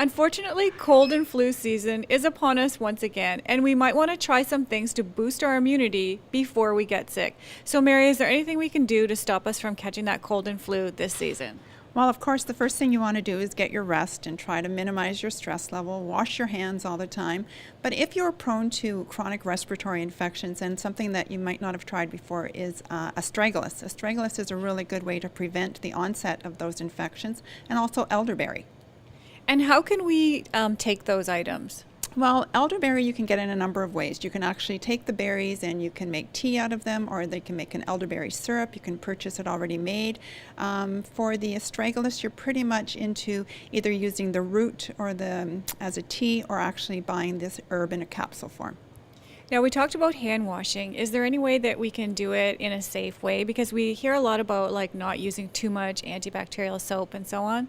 Unfortunately, cold and flu season is upon us once again, and we might want to try some things to boost our immunity before we get sick. So, Mary, is there anything we can do to stop us from catching that cold and flu this season? Well, of course, the first thing you want to do is get your rest and try to minimize your stress level. Wash your hands all the time. But if you're prone to chronic respiratory infections, and something that you might not have tried before is astragalus. Astragalus is a really good way to prevent the onset of those infections, and also elderberry. And how can we take those items? Well, elderberry you can get in a number of ways. You can actually take the berries and you can make tea out of them, or they can make an elderberry syrup. You can purchase it already made. For the astragalus, you're pretty much into either using the root or as a tea, or actually buying this herb in a capsule form. Now, we talked about hand washing. Is there any way that we can do it in a safe way? Because we hear a lot about like not using too much antibacterial soap and so on.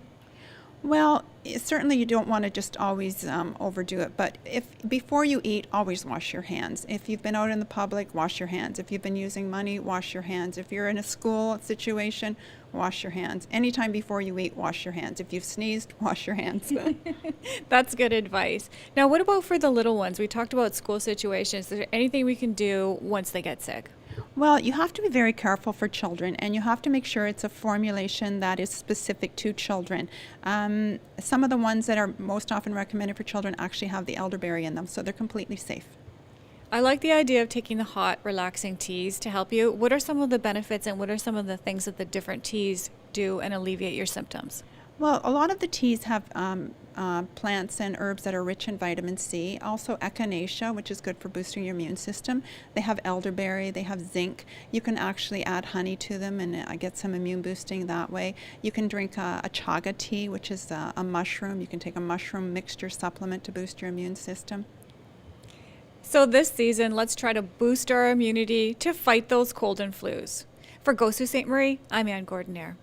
Well, certainly you don't want to just always overdo it, but if before you eat, always wash your hands. If you've been out in the public, wash your hands. If you've been using money, wash your hands. If you're in a school situation, wash your hands. Anytime before you eat, wash your hands. If you've sneezed, wash your hands. That's good advice. Now, what about for the little ones? We talked about school situations. Is there anything we can do once they get sick? Well, you have to be very careful for children, and you have to make sure it's a formulation that is specific to children. Some of the ones that are most often recommended for children actually have the elderberry in them, so they're completely safe. I like the idea of taking the hot, relaxing teas to help you. What are some of the benefits and what are some of the things that the different teas do and alleviate your symptoms? Well, a lot of the teas have plants and herbs that are rich in vitamin C. Also echinacea, which is good for boosting your immune system. They have elderberry, they have zinc. You can actually add honey to them and get some immune boosting that way. You can drink a chaga tea, which is a mushroom. You can take a mushroom mixture supplement to boost your immune system. So this season, let's try to boost our immunity to fight those cold and flus. For Go Sault Ste. Marie, I'm Ann Gordon-Air.